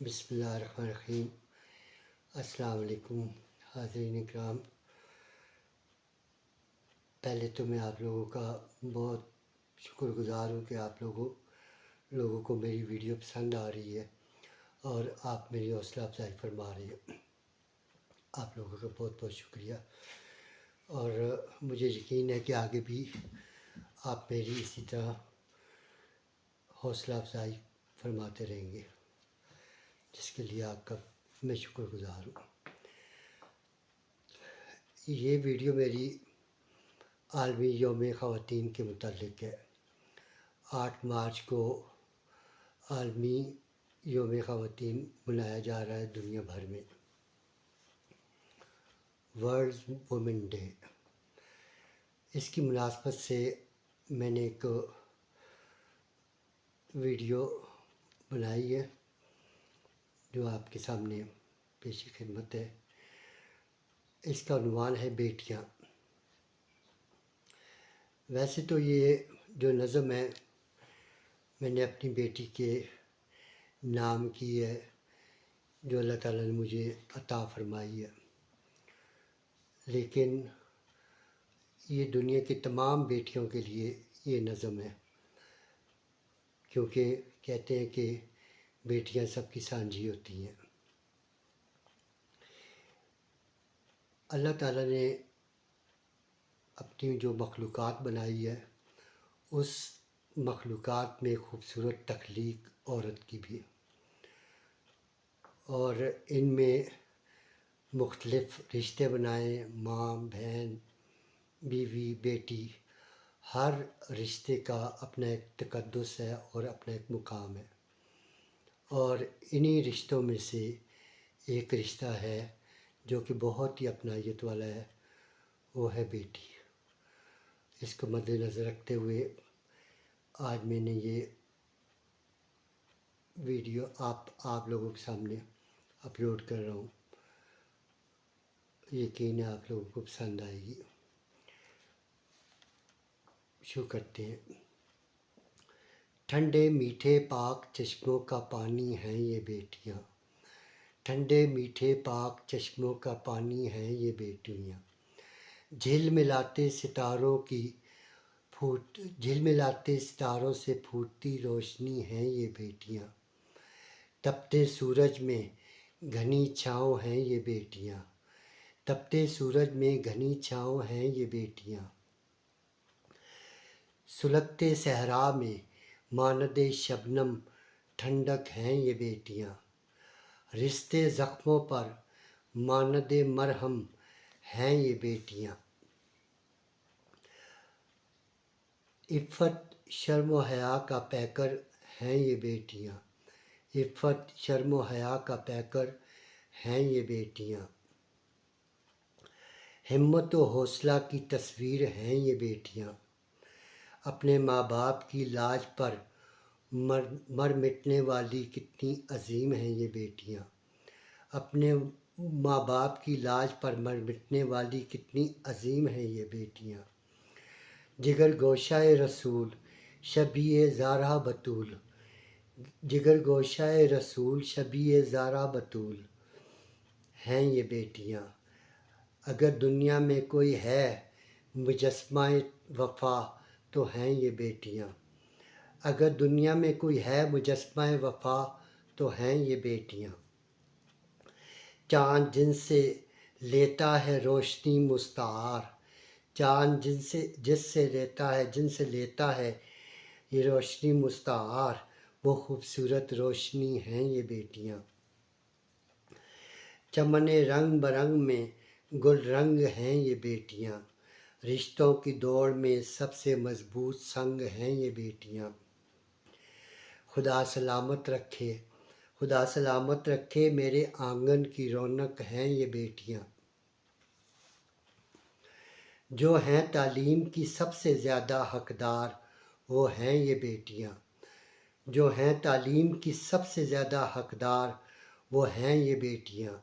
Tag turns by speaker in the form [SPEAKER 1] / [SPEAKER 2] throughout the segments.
[SPEAKER 1] بسم اللہ الرحمن الرحیم۔ السلام علیکم حاضرین اکرام۔ پہلے تو میں آپ لوگوں کا بہت شکر گزار ہوں کہ آپ لوگوں کو میری ویڈیو پسند آ رہی ہے اور آپ میری حوصلہ افزائی فرما رہے ہیں۔ آپ لوگوں کا بہت بہت شکریہ، اور مجھے یقین ہے کہ آگے بھی آپ میری اسی طرح حوصلہ افزائی فرماتے رہیں گے، جس کے لیے آپ کا میں شکر گزار ہوں۔ یہ ویڈیو میری عالمی یوم خواتین کے متعلق ہے۔ 8 مارچ کو عالمی یوم خواتین منایا جا رہا ہے دنیا بھر میں، ورلڈ وومن ڈے۔ اس کی مناسبت سے میں نے ایک ویڈیو بنائی ہے جو آپ کے سامنے پیش خدمت ہے۔ اس کا عنوان ہے بیٹیاں۔ ویسے تو یہ جو نظم ہے میں نے اپنی بیٹی کے نام کی ہے، جو اللہ تعالیٰ نے مجھے عطا فرمائی ہے، لیکن یہ دنیا کی تمام بیٹیوں کے لیے یہ نظم ہے، کیونکہ کہتے ہیں کہ بیٹیاں سب کی سانجھی ہوتی ہیں۔ اللہ تعالیٰ نے اپنی جو مخلوقات بنائی ہے، اس مخلوقات میں خوبصورت تخلیق عورت کی بھی، اور ان میں مختلف رشتے بنائے، ماں، بہن، بیوی، بیٹی، ہر رشتے کا اپنا ایک تقدس ہے اور اپنا ایک مقام ہے، اور انہی رشتوں میں سے ایک رشتہ ہے جو کہ بہت ہی اپنائیت والا ہے، وہ ہے بیٹی۔ اس کو مد نظر رکھتے ہوئے آج میں نے یہ ویڈیو آپ لوگوں کے سامنے اپلوڈ کر رہا ہوں۔ یقین ہے آپ لوگوں کو پسند آئے گی۔ شروع کرتے ہیں۔ ٹھنڈے میٹھے پاک چشموں کا پانی ہیں یہ بیٹیاں، ٹھنڈے میٹھے پاک چشموں کا پانی ہیں یہ بیٹیاں، جھلملاتے ستاروں سے پھوٹتی روشنی ہیں یہ بیٹیاں، تپتے سورج میں گھنی چھاؤں ہیں یہ بیٹیاں، تپتے سورج میں گھنی چھاؤں ہیں یہ بیٹیاں، سلگتے صحرا میں ماند شبنم ٹھنڈک ہیں یہ بیٹیاں، رشتے زخموں پر ماند مرہم ہیں یہ بیٹیاں، عفت شرم و حیا کا پیکر ہیں یہ بیٹیاں، عفت شرم و حیا کا پیکر ہیں یہ بیٹیاں، ہمت و حوصلہ کی تصویر ہیں یہ بیٹیاں، اپنے ماں باپ کی لاج پر مر مٹنے والی کتنی عظیم ہیں یہ بیٹیاں، اپنے ماں باپ کی لاج پر مر مٹنے والی کتنی عظیم ہیں یہ بیٹیاں، جگر گوشہ رسول شبیہ زہرا بتول، جگر گوشہ رسول شبیہ زہرا بتول ہیں یہ بیٹیاں، اگر دنیا میں کوئی ہے مجسمہ وفا تو ہیں یہ بیٹیاں، اگر دنیا میں کوئی ہے مجسمہ وفا تو ہیں یہ بیٹیاں، چاند جن سے لیتا ہے روشنی مستعار، چاند جن سے لیتا ہے یہ روشنی مستعار، وہ خوبصورت روشنی ہیں یہ بیٹیاں، چمن رنگ برنگ میں گل رنگ ہیں یہ بیٹیاں، رشتوں کی دوڑ میں سب سے مضبوط سنگ ہیں یہ بیٹیاں، خدا سلامت رکھے میرے آنگن کی رونق ہیں یہ بیٹیاں، جو ہیں تعلیم کی سب سے زیادہ حقدار وہ ہیں یہ بیٹیاں، جو ہیں تعلیم کی سب سے زیادہ حقدار وہ ہیں یہ بیٹیاں،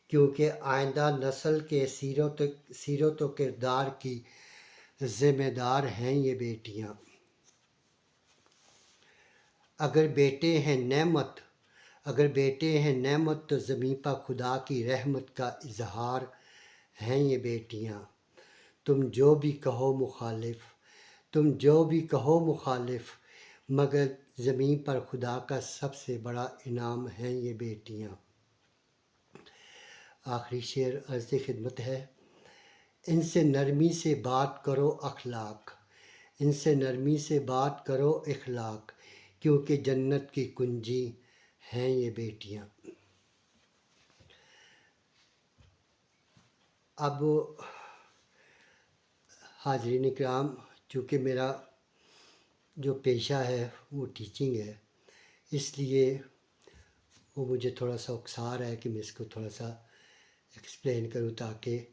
[SPEAKER 1] کیونکہ آئندہ نسل کے سیرت و کردار کی ذمہ دار ہیں یہ بیٹیاں، اگر بیٹے ہیں نعمت اگر بیٹے ہیں نعمت تو زمیں پر خدا کی رحمت کا اظہار ہیں یہ بیٹیاں۔ تم جو بھی کہو مخالف، تم جو بھی کہو مخالف، مگر زمین پر خدا کا سب سے بڑا انعام ہیں یہ بیٹیاں۔ آخری شعر عرض خدمت ہے۔ ان سے نرمی سے بات کرو اخلاق، ان سے نرمی سے بات کرو اخلاق، کیونکہ جنت کی کنجی ہیں یہ بیٹیاں۔ اب حاضرین کرام، چونکہ میرا جو پیشہ ہے وہ ٹیچنگ ہے، اس لیے وہ مجھے تھوڑا سا اکسا رہا ہے کہ میں اس کو تھوڑا سا ایکسپلین کروں تاکہ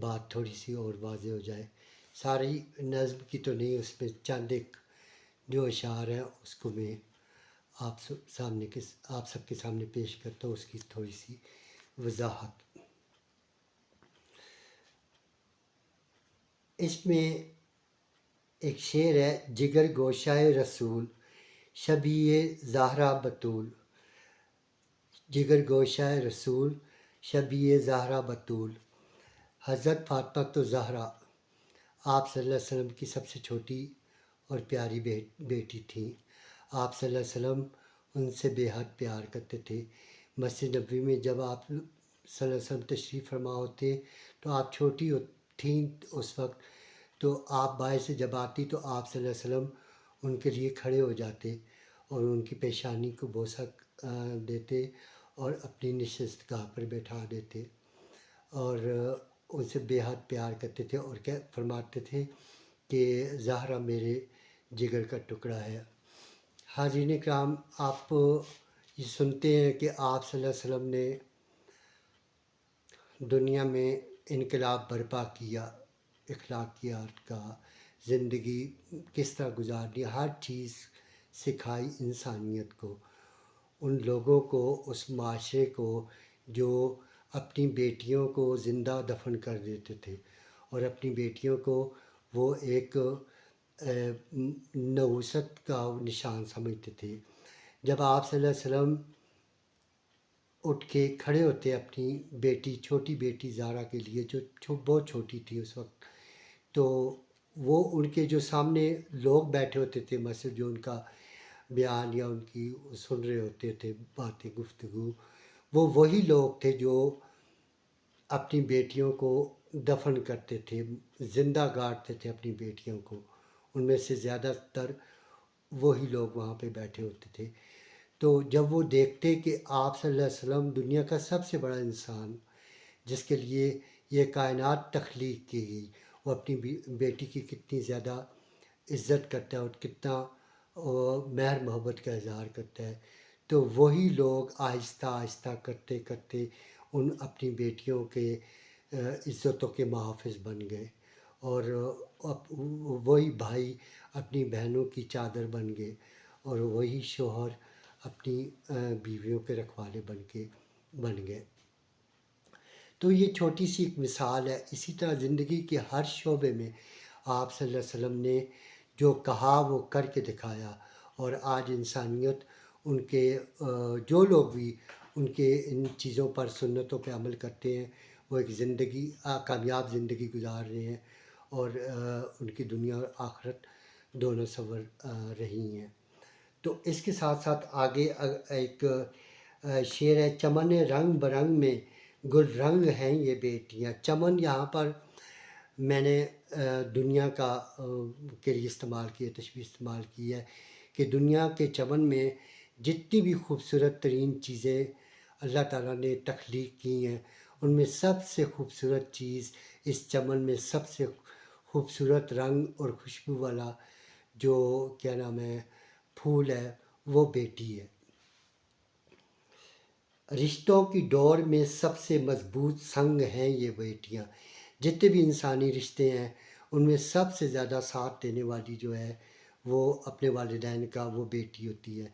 [SPEAKER 1] بات تھوڑی سی اور واضح ہو جائے۔ ساری نظم کی تو نہیں، اس میں چند ایک جو اشعار ہیں اس کو میں آپ سب کے سامنے پیش کرتا ہوں، اس کی تھوڑی سی وضاحت۔ اس میں ایک شعر ہے، جگر گوشۂ رسول شبیہ زہرا بطول، جگر گوشۂ رسول شبیہ زہرا بطول۔ حضرت فاطمہ زہرا آپ صلی اللہ علیہ وسلم کی سب سے چھوٹی اور پیاری بیٹی تھیں۔ آپ صلی اللہ علیہ وسلم ان سے بے حد پیار کرتے تھے۔ مسجد نبوی میں جب آپ صلی اللہ علیہ وسلم تشریف فرما ہوتے تو آپ چھوٹی تھیں اس وقت، تو آپ باہر سے جب آتی تو آپ صلی اللہ علیہ وسلم ان کے لیے کھڑے ہو جاتے اور ان کی پیشانی کو بوسہ دیتے اور اپنی نشست گاہ پر بیٹھا دیتے اور ان سے بے حد پیار کرتے تھے اور فرماتے تھے کہ زہرا میرے جگر کا ٹکڑا ہے۔ حاضرین کرام، آپ یہ سنتے ہیں کہ آپ صلی اللہ علیہ وسلم نے دنیا میں انقلاب برپا کیا، اخلاقیات کا، زندگی کس طرح گزارنی، ہر چیز سکھائی انسانیت کو، ان لوگوں کو، اس معاشرے کو جو اپنی بیٹیوں کو زندہ دفن کر دیتے تھے اور اپنی بیٹیوں کو وہ ایک نحوست کا نشان سمجھتے تھے۔ جب آپ صلی اللہ علیہ وسلم اٹھ کے کھڑے ہوتے اپنی بیٹی، چھوٹی بیٹی زہرا کے لیے جو بہت چھوٹی تھی اس وقت، تو وہ ان کے جو سامنے لوگ بیٹھے ہوتے تھے مسجد، جو ان کا بیان یا ان کی سن رہے ہوتے تھے باتیں، گفتگو، وہ وہی لوگ تھے جو اپنی بیٹیوں کو دفن کرتے تھے، زندہ گاڑتے تھے اپنی بیٹیوں کو۔ ان میں سے زیادہ تر وہی لوگ وہاں پہ بیٹھے ہوتے تھے۔ تو جب وہ دیکھتے کہ آپ صلی اللہ علیہ وسلم دنیا کا سب سے بڑا انسان جس کے لیے یہ کائنات تخلیق کی گئی، وہ اپنی بیٹی کی کتنی زیادہ عزت کرتا ہے اور کتنا مہر محبت کا اظہار کرتا ہے، تو وہی لوگ آہستہ آہستہ کرتے کرتے ان اپنی بیٹیوں کے عزتوں کے محافظ بن گئے اور وہی بھائی اپنی بہنوں کی چادر بن گئے اور وہی شوہر اپنی بیویوں کے رکھوالے بن گئے۔ تو یہ چھوٹی سی ایک مثال ہے۔ اسی طرح زندگی کے ہر شعبے میں آپ صلی اللہ علیہ وسلم نے جو کہا وہ کر کے دکھایا، اور آج انسانیت ان کے جو لوگ بھی ان کے ان چیزوں پر، سنتوں پہ عمل کرتے ہیں، وہ ایک کامیاب زندگی گزار رہے ہیں اور ان کی دنیا اور آخرت دونوں سنور رہی ہیں۔ تو اس کے ساتھ ساتھ آگے ایک شعر ہے، چمن رنگ برنگ میں گل رنگ ہیں یہ بیٹیاں۔ چمن یہاں پر میں نے دنیا کے لیے استعمال کیا، تشبیہ استعمال کی ہے کہ دنیا کے چمن میں جتنی بھی خوبصورت ترین چیزیں اللہ تعالیٰ نے تخلیق کی ہیں، ان میں سب سے خوبصورت چیز، اس چمن میں سب سے خوبصورت رنگ اور خوشبو والا جو کیا نام ہے پھول ہے، وہ بیٹی ہے۔ رشتوں کی ڈور میں سب سے مضبوط سنگ ہیں یہ بیٹیاں۔ جتنے بھی انسانی رشتے ہیں ان میں سب سے زیادہ ساتھ دینے والی جو ہے وہ اپنے والدین کا وہ بیٹی ہوتی ہے۔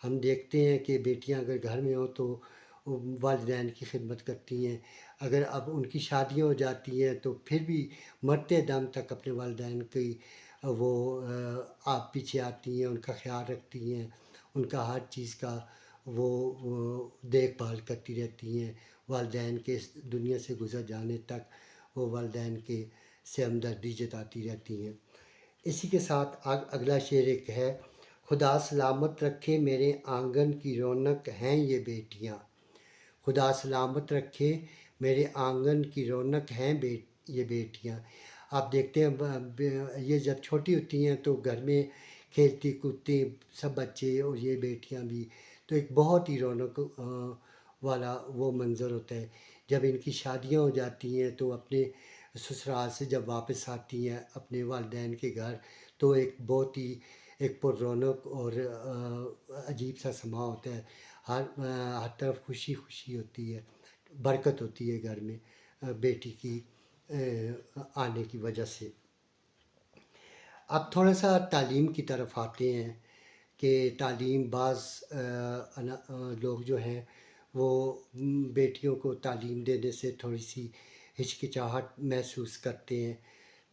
[SPEAKER 1] ہم دیکھتے ہیں کہ بیٹیاں اگر گھر میں ہوں تو والدین کی خدمت کرتی ہیں، اگر اب ان کی شادیاں ہو جاتی ہیں تو پھر بھی مرتے دم تک اپنے والدین کی وہ آپ پیچھے آتی ہیں، ان کا خیال رکھتی ہیں، ان کا ہر چیز کا وہ دیکھ بھال کرتی رہتی ہیں، والدین کے اس دنیا سے گزر جانے تک وہ والدین کے سے ہمدردی جتاتی رہتی ہیں۔ اسی کے ساتھ اگلا شعر ایک ہے: خدا سلامت رکھے میرے آنگن کی رونق ہیں یہ بیٹیاں، خدا سلامت رکھے میرے آنگن کی رونق ہیں یہ بیٹیاں۔ آپ دیکھتے ہیں یہ جب چھوٹی ہوتی ہیں تو گھر میں کھیلتی کودتی سب بچے اور یہ بیٹیاں بھی، تو ایک بہت ہی رونق والا وہ منظر ہوتا ہے۔ جب ان کی شادیاں ہو جاتی ہیں تو اپنے سسرال سے جب واپس آتی ہیں اپنے والدین کے گھر، تو ایک بہت ہی ایک پر رونق اور عجیب سا سما ہوتا ہے۔ ہر طرف خوشی خوشی ہوتی ہے، برکت ہوتی ہے گھر میں بیٹی کی آنے کی وجہ سے۔ اب تھوڑا سا تعلیم کی طرف آتے ہیں کہ تعلیم بعض لوگ جو ہیں وہ بیٹیوں کو تعلیم دینے سے تھوڑی سی ہچکچاہٹ محسوس کرتے ہیں،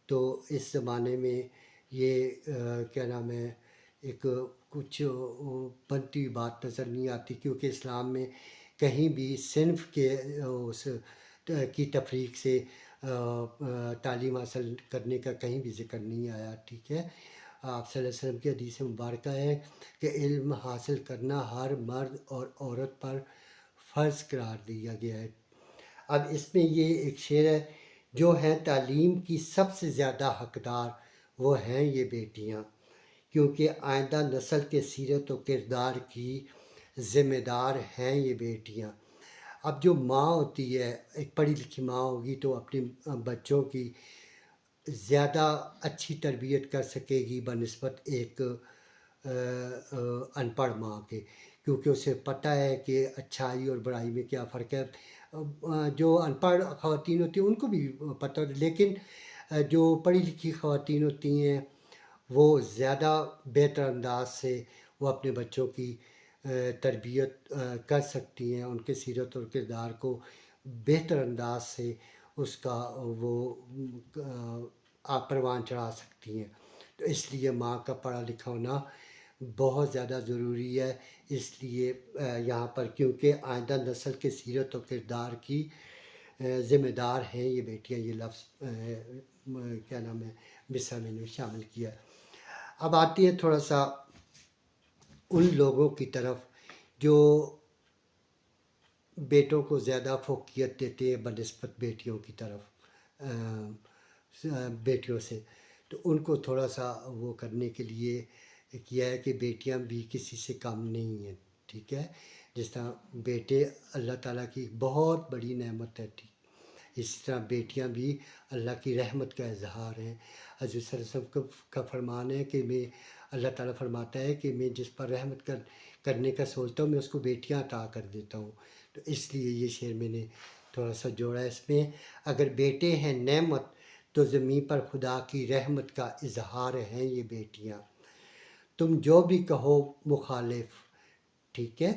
[SPEAKER 1] تو اس زمانے میں یہ کیا نام ہے ایک کچھ بنتی ہوئی بات نظر نہیں آتی، کیونکہ اسلام میں کہیں بھی صنف کے اس کی تفریق سے تعلیم حاصل کرنے کا کہیں بھی ذکر نہیں آیا، ٹھیک ہے۔ آپ صلی اللہ علیہ وسلم کی حدیث مبارکہ ہے کہ علم حاصل کرنا ہر مرد اور عورت پر فرض قرار دیا گیا ہے۔ اب اس میں یہ ایک شعر ہے: جو ہیں تعلیم کی سب سے زیادہ حقدار وہ ہیں یہ بیٹیاں، کیونکہ آئندہ نسل کے سیرت و کردار کی ذمہ دار ہیں یہ بیٹیاں۔ اب جو ماں ہوتی ہے، ایک پڑھی لکھی ماں ہوگی تو اپنے بچوں کی زیادہ اچھی تربیت کر سکے گی بنسبت ایک ان پڑھ ماں کے، کیونکہ اسے پتہ ہے کہ اچھائی اور برائی میں کیا فرق ہے۔ جو ان پڑھ خواتین ہوتی ہیں ان کو بھی پتہ ہوتا ہے، لیکن جو پڑھی لکھی خواتین ہوتی ہیں وہ زیادہ بہتر انداز سے وہ اپنے بچوں کی تربیت کر سکتی ہیں، ان کے سیرت اور کردار کو بہتر انداز سے اس کا وہ پروان چڑھا سکتی ہیں۔ تو اس لیے ماں کا پڑھا لکھا ہونا بہت زیادہ ضروری ہے، اس لیے یہاں پر کیونکہ آئندہ نسل کے سیرت و کردار کی ذمہ دار ہیں یہ بیٹیاں، یہ لفظ کیا نام ہے مصرع میں نے شامل کیا۔ اب آتی ہے تھوڑا سا ان لوگوں کی طرف جو بیٹوں کو زیادہ فوقیت دیتے ہیں بنسبت بیٹیوں کی طرف بیٹیوں سے، تو ان کو تھوڑا سا وہ کرنے کے لیے کیا ہے کہ بیٹیاں بھی کسی سے کم نہیں ہیں، ٹھیک ہے۔ جس طرح بیٹے اللہ تعالیٰ کی بہت بڑی نعمت ہے، ٹھیک، اسی طرح بیٹیاں بھی اللہ کی رحمت کا اظہار ہیں۔ حضرت صلی اللہ علیہ وسلم کا فرمان ہے کہ اللہ تعالیٰ فرماتا ہے کہ میں جس پر رحمت کرنے کا سوچتا ہوں میں اس کو بیٹیاں عطا کر دیتا ہوں، تو اس لیے یہ شعر میں نے تھوڑا سا جوڑا ہے اس میں: اگر بیٹے ہیں نعمت تو زمین پر خدا کی رحمت کا اظہار ہیں یہ بیٹیاں، تم جو بھی کہو مخالف، ٹھیک ہے،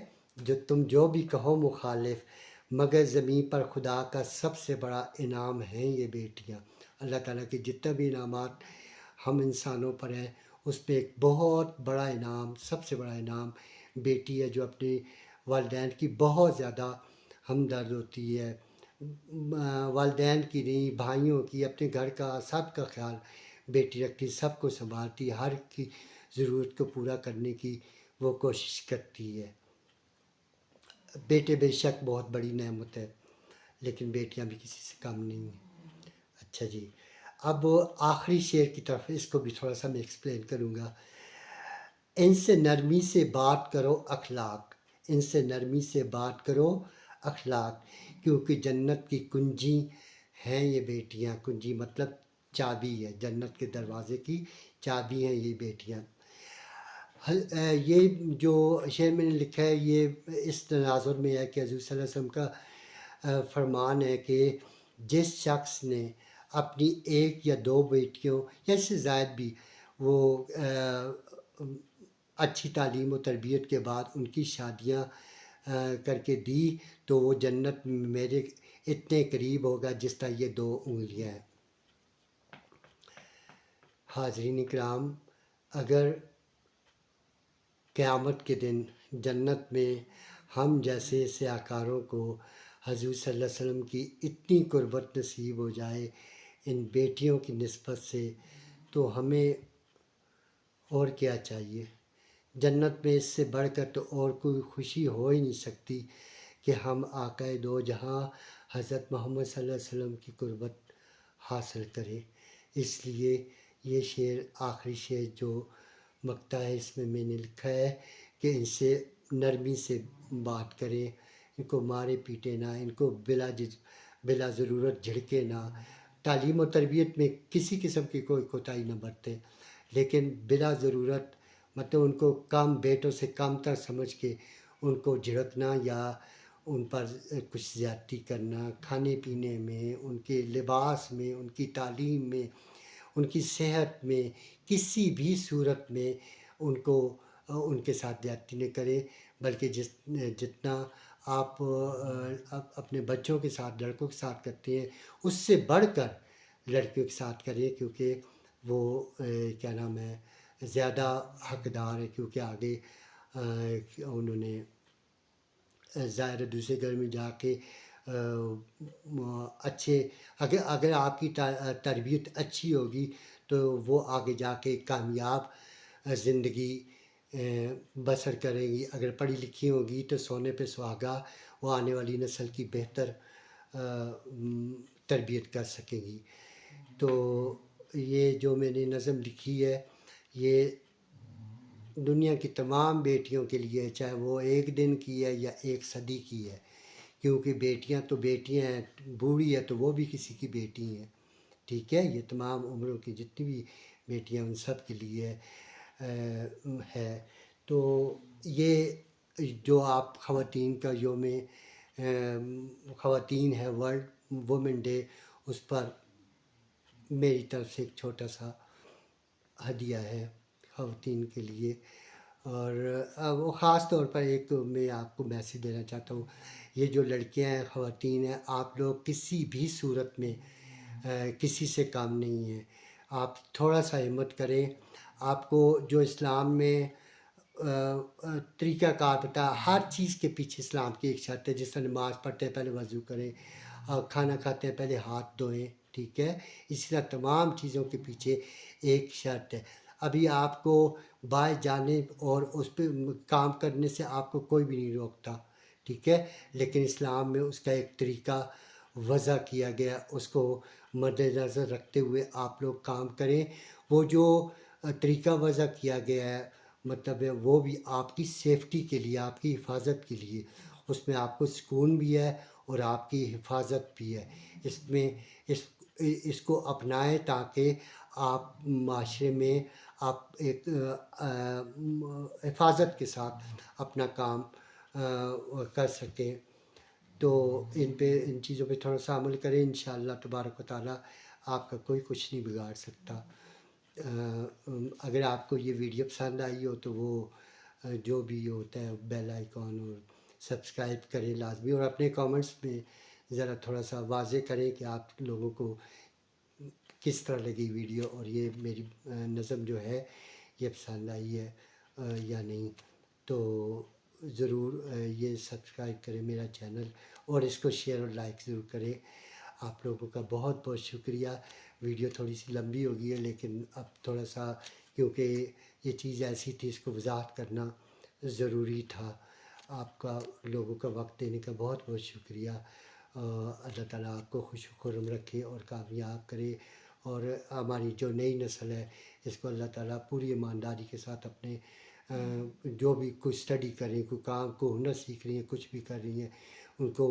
[SPEAKER 1] تم جو بھی کہو مخالف، مگر زمین پر خدا کا سب سے بڑا انعام ہیں یہ بیٹیاں۔ اللہ تعالیٰ کے جتنے بھی انعامات ہم انسانوں پر ہیں اس پہ ایک بہت بڑا انعام، سب سے بڑا انعام بیٹی ہے، جو اپنے والدین کی بہت زیادہ ہمدرد ہوتی ہے، والدین کی نہیں بھائیوں کی، اپنے گھر کا سب کا خیال بیٹی رکھتی، سب کو سنبھالتی، ہر کی ضرورت کو پورا کرنے کی وہ کوشش کرتی ہے۔ بیٹے بے شک بہت بڑی نعمت ہے، لیکن بیٹیاں بھی کسی سے کم نہیں ہیں۔ اچھا جی، اب آخری شعر کی طرف اس کو بھی تھوڑا سا میں ایکسپلین کروں گا: ان سے نرمی سے بات کرو اخلاق، ان سے نرمی سے بات کرو اخلاق، کیونکہ جنت کی کنجی ہیں یہ بیٹیاں۔ کنجی مطلب چابی ہے، جنت کے دروازے کی چابی ہیں یہ بیٹیاں۔ یہ جو شعر میں نے لکھا ہے یہ اس تناظر میں ہے کہ حضور صلی اللہ علیہ وسلم کا فرمان ہے کہ جس شخص نے اپنی ایک یا دو بیٹیوں یا اس سے زائد بھی وہ اچھی تعلیم و تربیت کے بعد ان کی شادیاں کر کے دی تو وہ جنت میرے اتنے قریب ہوگا جس طرح یہ 2 انگلیاں ہیں۔ حاضرین کرام، اگر قیامت کے دن جنت میں ہم جیسے سیاحکاروں کو حضور صلی اللہ علیہ وسلم کی اتنی قربت نصیب ہو جائے ان بیٹیوں کی نسبت سے، تو ہمیں اور کیا چاہیے؟ جنت میں اس سے بڑھ کر تو اور کوئی خوشی ہو ہی نہیں سکتی کہ ہم آقا دو جہاں حضرت محمد صلی اللہ علیہ وسلم کی قربت حاصل کریں۔ اس لیے یہ شعر، آخری شعر جو مقطع ہے، اس میں نے لکھا ہے کہ ان سے نرمی سے بات کریں، ان کو مارے پیٹے نہ، ان کو بلا ضرورت جھڑکے نہ، تعلیم و تربیت میں کسی قسم کی کوئی کوتاہی نہ برتیں، لیکن بلا ضرورت مطلب ان کو کم بیٹوں سے کم تر سمجھ کے ان کو جھڑکنا یا ان پر کچھ زیادتی کرنا، کھانے پینے میں، ان کے لباس میں، ان کی تعلیم میں، ان کی صحت میں، کسی بھی صورت میں ان کو ان کے ساتھ زیادتی نہ کریں، بلکہ جتنا آپ اپنے بچوں کے ساتھ، لڑکوں کے ساتھ کرتے ہیں، اس سے بڑھ کر لڑکیوں کے ساتھ کریں، کیونکہ وہ کیا نام ہے، زیادہ حقدار ہے، کیونکہ آگے انہوں نے ظاہر دوسرے گھر میں جا کے اچھے، اگر آپ کی تربیت اچھی ہوگی تو وہ آگے جا کے کامیاب زندگی بسر کریں گی، اگر پڑھی لکھی ہوگی تو سونے پہ سہاگا، وہ آنے والی نسل کی بہتر تربیت کر سکیں گی۔ تو یہ جو میں نے نظم لکھی ہے، یہ دنیا کی تمام بیٹیوں کے لیے، چاہے وہ ایک دن کی ہے یا ایک صدی کی ہے، کیونکہ بیٹیاں تو بیٹیاں ہیں، بوڑھی ہے تو وہ بھی کسی کی بیٹی ہیں، ٹھیک ہے؟ یہ تمام عمروں کی جتنی بھی بیٹیاں ان سب کے لیے ہے۔ تو یہ جو آپ خواتین کا یوم خواتین ہے، ورلڈ وومن ڈے، اس پر میری طرف سے ایک چھوٹا سا ہدیہ ہے خواتین کے لیے، اور وہ خاص طور پر ایک میں آپ کو میسیج دینا چاہتا ہوں، یہ جو لڑکیاں ہیں، خواتین ہیں، آپ لوگ کسی بھی صورت میں کسی سے کام نہیں ہیں، آپ تھوڑا سا ہمت کریں۔ آپ کو جو اسلام میں طریقہ کار پتا، ہر چیز کے پیچھے اسلام کی ایک شرط ہے، جس طرح نماز پڑھتے ہیں پہلے وضو کریں، اور کھانا کھاتے ہیں پہلے ہاتھ دھوئیں، ٹھیک ہے؟ اسی طرح تمام چیزوں کے پیچھے ایک شرط ہے۔ ابھی آپ کو باہر جانے اور اس پہ کام کرنے سے آپ کو کوئی بھی نہیں روکتا، ٹھیک ہے؟ لیکن اسلام میں اس کا ایک طریقہ وضع کیا گیا، اس کو مد نظر رکھتے ہوئے آپ لوگ کام کریں۔ وہ جو طریقہ وضع کیا گیا ہے، مطلب وہ بھی آپ کی سیفٹی کے لیے، آپ کی حفاظت کے لیے، اس میں آپ کو سکون بھی ہے اور آپ کی حفاظت بھی ہے۔ اس میں اس کو اپنائیں تاکہ آپ معاشرے میں آپ ایک حفاظت کے ساتھ اپنا کام کر سکیں۔ تو ان چیزوں پہ تھوڑا سا عمل کریں، انشاءاللہ تبارک و تعالیٰ آپ کا کوئی کچھ نہیں بگاڑ سکتا۔ اگر آپ کو یہ ویڈیو پسند آئی ہو تو وہ جو بھی ہوتا ہے بیل آئیکن اور سبسکرائب کریں لازمی، اور اپنے کامنٹس میں ذرا تھوڑا سا واضح کریں کہ آپ لوگوں کو کس طرح لگی ویڈیو، اور یہ میری نظم جو ہے یہ پسند آئی ہے یا نہیں۔ تو ضرور یہ سبسکرائب کریں میرا چینل، اور اس کو شیئر اور لائک ضرور کریں۔ آپ لوگوں کا بہت بہت شکریہ۔ ویڈیو تھوڑی سی لمبی ہو گئی ہے، لیکن اب تھوڑا سا کیونکہ یہ چیز ایسی تھی، اس کو وضاحت کرنا ضروری تھا۔ آپ کا لوگوں کا وقت دینے کا بہت بہت شکریہ۔ اللہ تعالیٰ آپ کو خوش و خرم رکھے اور کامیاب کرے، اور ہماری جو نئی نسل ہے اس کو اللہ تعالیٰ پوری ایمانداری کے ساتھ اپنے جو بھی کوئی اسٹڈی کر رہی ہیں، کوئی کام کو ہنر سیکھ رہی ہیں، کچھ بھی کر رہی ہیں، ان کو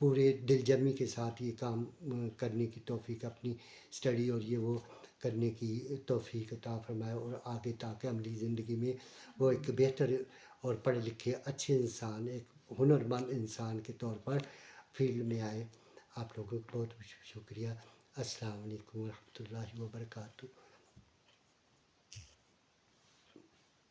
[SPEAKER 1] پورے دل جمی کے ساتھ یہ کام کرنے کی توفیق، اپنی اسٹڈی اور یہ وہ کرنے کی توفیق عطا فرمائے، اور آگے تاکہ عملی زندگی میں وہ ایک بہتر اور پڑھے لکھے اچھے انسان، ایک ہنرمند انسان کے طور پر فیلڈ میں آئے۔ آپ لوگوں کو بہت شکریہ۔ السلام علیکم ورحمۃ اللہ وبرکاتہ۔